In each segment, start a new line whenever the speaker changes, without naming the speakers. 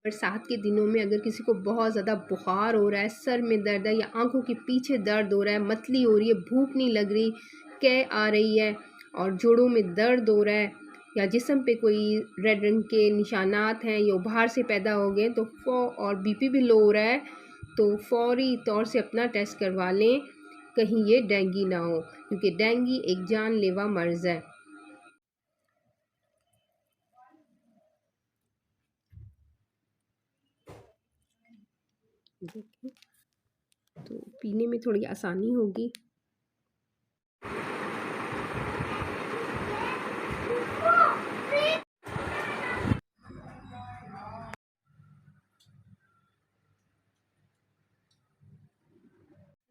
बरसात के दिनों में अगर किसी को बहुत ज़्यादा बुखार हो रहा है, सर में दर्द है या आंखों के पीछे दर्द हो रहा है, मतली हो रही है, भूख नहीं लग रही, कै आ रही है और जोड़ों में दर्द हो रहा है या जिस्म पे कोई रेड रंग के निशानात हैं या बाहर से पैदा हो गए तो और बीपी भी लो हो रहा है तो फौरी तौर से अपना टेस्ट करवा लें, कहीं ये डेंगू ना हो, क्योंकि डेंगू एक जानलेवा मर्ज़ है। देखिए तो पीने में थोड़ी आसानी होगी।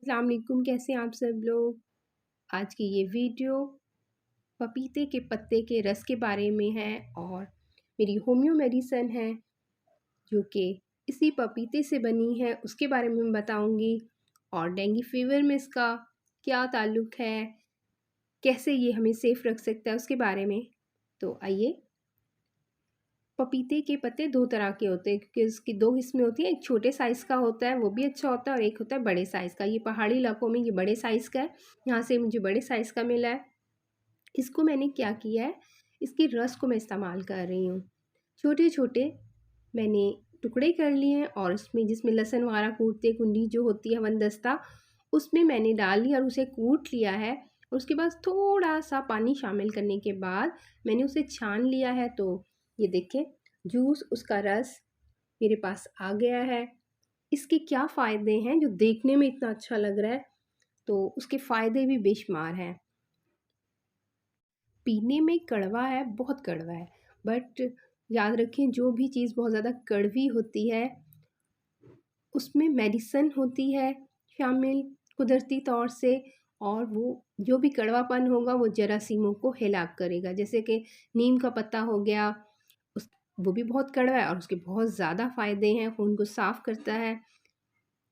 अस्सलाम वालेकुम, कैसे हैं आप सब लोग। आज की ये वीडियो पपीते के पत्ते के रस के बारे में है और मेरी होम्यो मेडिसिन है जो कि इसी पपीते से बनी है, उसके बारे में मैं बताऊंगी और डेंगू फीवर में इसका क्या ताल्लुक़ है, कैसे ये हमें सेफ़ रख सकता है उसके बारे में। तो आइए, पपीते के पत्ते दो तरह के होते हैं क्योंकि इसकी दो किस्में होती हैं, एक छोटे साइज़ का होता है वो भी अच्छा होता है और एक होता है बड़े साइज़ का। ये पहाड़ी इलाकों में ये बड़े साइज़ का है, यहाँ से मुझे बड़े साइज़ का मिला है। इसको मैंने क्या किया है, इसकी रस को मैं इस्तेमाल कर रही हूँ। छोटे छोटे मैंने टुकड़े कर लिए हैं और इसमें जिसमें लहसुन वगैरह कूटते कुंडी जो होती है वनदस्ता, उसमें मैंने डाल लिया और उसे कूट लिया है और उसके बाद थोड़ा सा पानी शामिल करने के बाद मैंने उसे छान लिया है। तो ये देखें जूस, उसका रस मेरे पास आ गया है। इसके क्या फ़ायदे हैं जो देखने में इतना अच्छा लग रहा है, तो उसके फ़ायदे भी बेशुमार हैं। पीने में कड़वा है, बहुत कड़वा है, बट याद रखें जो भी चीज़ बहुत ज़्यादा कड़वी होती है उसमें मेडिसिन होती है शामिल कुदरती तौर से और वो जो भी कड़वापन होगा वो जरासीमों को हिलाक करेगा। जैसे कि नीम का पत्ता हो गया, उस वो भी बहुत कड़वा है और उसके बहुत ज़्यादा फ़ायदे हैं, खून को साफ़ करता है।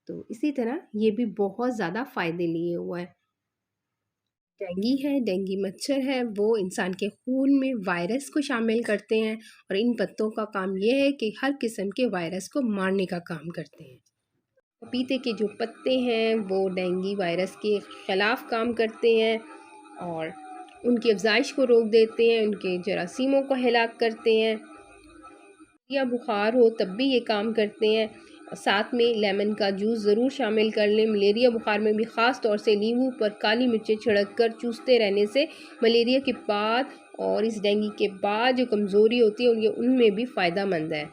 तो इसी तरह ये भी बहुत ज़्यादा फ़ायदे लिए हुआ है। डेंगू है, डेंगू मच्छर है, वो इंसान के खून में वायरस को शामिल करते हैं और इन पत्तों का काम ये है कि हर किस्म के वायरस को मारने का काम करते हैं। पपीते के जो पत्ते हैं वो डेंगू वायरस के ख़िलाफ़ काम करते हैं और उनकी अफजाइश को रोक देते हैं, उनके जरासीमों को हिलाक करते हैं या बुखार हो तब भी ये काम करते हैं। साथ में लेमन का जूस ज़रूर शामिल कर लें। मलेरिया बुखार में भी ख़ास तौर से नींबू पर काली मिर्चें छिड़क कर चूसते रहने से मलेरिया के बाद और इस डेंगू के बाद जो कमज़ोरी होती है उनमें भी फ़ायदेमंद है।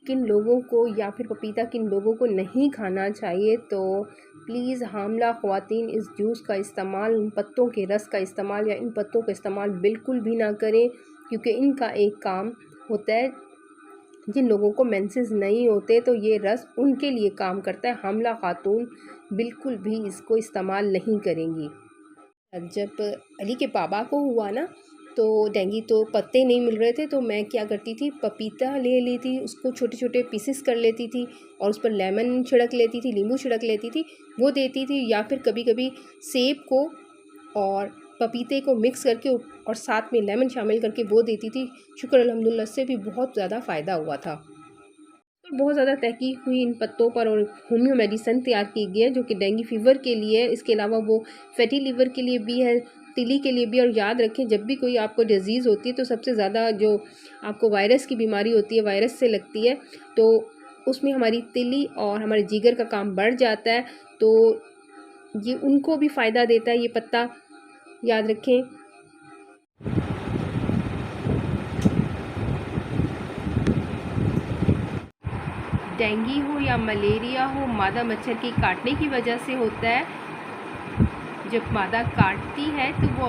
किन लोगों को या फिर पपीता किन लोगों को नहीं खाना चाहिए, तो प्लीज़ हामला ख़वातीन इस जूस का इस्तेमाल, इन पत्तों के रस का इस्तेमाल या इन पत्तों का इस्तेमाल बिल्कुल भी ना करें, क्योंकि इनका एक काम होता है, जिन लोगों को मेंसेस नहीं होते तो ये रस उनके लिए काम करता है। हामला खातून बिल्कुल भी इसको इस्तेमाल नहीं करेंगी। जब अली के पापा को हुआ ना तो डेंगू, तो पत्ते नहीं मिल रहे थे तो मैं क्या करती थी, पपीता ले लेती, उसको छोटे छोटे पीसेस कर लेती थी और उस पर लेमन छिड़क लेती थी, नींबू छिड़क लेती थी, वो देती थी। या फिर कभी कभी सेब को और पपीते को मिक्स करके और साथ में लेमन शामिल करके वो देती थी। शुक्र अल्हम्दुलिल्लाह से भी बहुत ज़्यादा फ़ायदा हुआ था। बहुत ज़्यादा तहकीक हुई इन पत्तों पर और होम्यो मेडिसिन तैयार की गई है जो कि डेंगू फीवर के लिए है। इसके अलावा वो फैटी लिवर के लिए भी है, तिली के लिए भी। और याद रखें जब भी कोई आपको डिजीज़ होती है तो सबसे ज़्यादा जो आपको वायरस की बीमारी होती है, वायरस से लगती है, तो उसमें हमारी तिली और हमारे जिगर का काम बढ़ जाता है, तो ये उनको भी फ़ायदा देता है ये पत्ता, याद रखें। डेंगू हो या मलेरिया हो, मादा मच्छर की काटने की वजह से होता है। जब मादा काटती है तो वो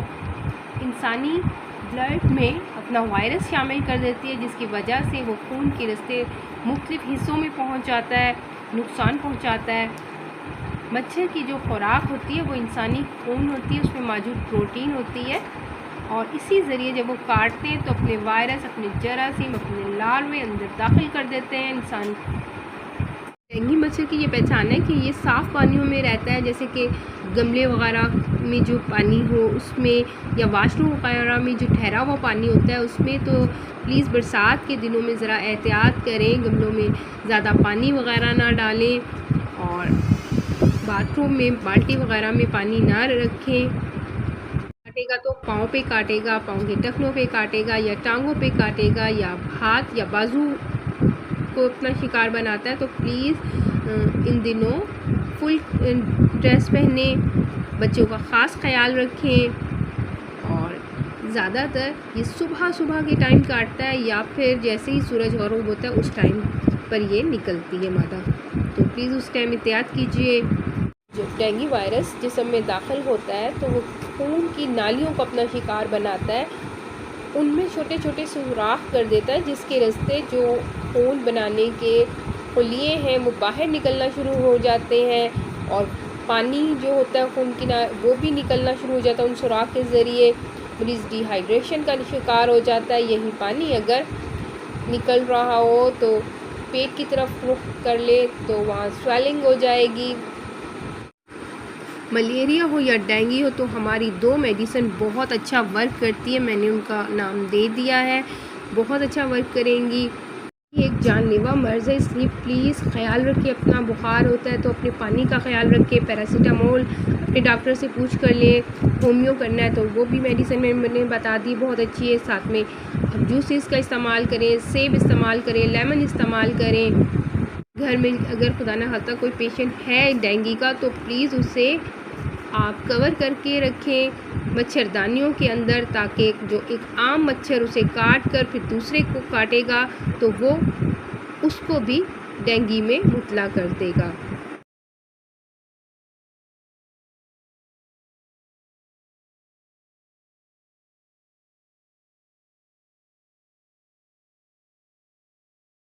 इंसानी ब्लड में अपना वायरस शामिल कर देती है, जिसकी वजह से वो खून के रास्ते मुख्तलिफ हिस्सों में पहुंच जाता है, नुकसान पहुंचाता है। मच्छर की जो खुराक होती है वो इंसानी खून होती है, उसमें मौजूद प्रोटीन होती है और इसी ज़रिए जब वो काटते हैं तो अपने वायरस, अपने जरासीम, अपने लार्वे अंदर दाखिल कर देते हैं इंसान डेंगू मच्छर की ये पहचान है कि ये साफ़ पानियों में रहता है, जैसे कि गमले वगैरह में जो पानी हो उसमें, या वाशरूम वगैरह में जो ठहरा हुआ पानी होता है उसमें। तो प्लीज़ बरसात के दिनों में ज़रा एहतियात करें, गमलों में ज़्यादा पानी वगैरह ना डालें, और बाथरूम में बाल्टी वगैरह में पानी ना रखें। काटेगा तो पाँव पे काटेगा, पाँव के टखनों पे काटेगा, या टांगों पे काटेगा, या हाथ या बाजू को अपना शिकार बनाता है। तो प्लीज़ इन दिनों फुल ड्रेस पहने, बच्चों का ख़ास ख्याल रखें। और ज़्यादातर ये सुबह सुबह के टाइम काटता है, या फिर जैसे ही सूरज गरूब होता है उस टाइम पर ये निकलती है मादा। तो प्लीज़ उस टाइम एहतियात कीजिए। जब डेंगू वायरस जिस्म में दाखिल होता है तो वो खून की नालियों को अपना शिकार बनाता है, उनमें छोटे छोटे सुराख कर देता है, जिसके रास्ते जो खून बनाने के खुलिये हैं वो बाहर निकलना शुरू हो जाते हैं, और पानी जो होता है खून की वो भी निकलना शुरू हो जाता है उन सुराख के ज़रिए। मरीज़ डिहाइड्रेशन का शिकार हो जाता है। यही पानी अगर निकल रहा हो तो पेट की तरफ रुख कर ले तो वहाँ स्वेलिंग हो जाएगी। मलेरिया हो या डेंगू हो तो हमारी 2 मेडिसिन बहुत अच्छा वर्क करती है, मैंने उनका नाम दे दिया है, बहुत अच्छा वर्क करेंगी। ये एक जानलेवा मर्ज़ है, इसलिए प्लीज़ ख्याल रखिए अपना। बुखार होता है तो अपने पानी का ख्याल रखिए, पैरासीटामोल अपने डॉक्टर से पूछ कर लें। होमियो करना है तो वो भी मेडिसिन मैंने बता दी, बहुत अच्छी है। साथ में अब जूसेस का इस्तेमाल करें, सेब इस्तेमाल करें, लेमन इस्तेमाल करें। घर में अगर खुदा न खास्ता कोई पेशेंट है डेंगू का तो प्लीज़ उसे आप कवर करके रखें मच्छरदानियों के अंदर, ताकि जो एक आम मच्छर उसे काट कर फिर दूसरे को काटेगा तो वो उसको भी डेंगू में मुब्तला कर देगा।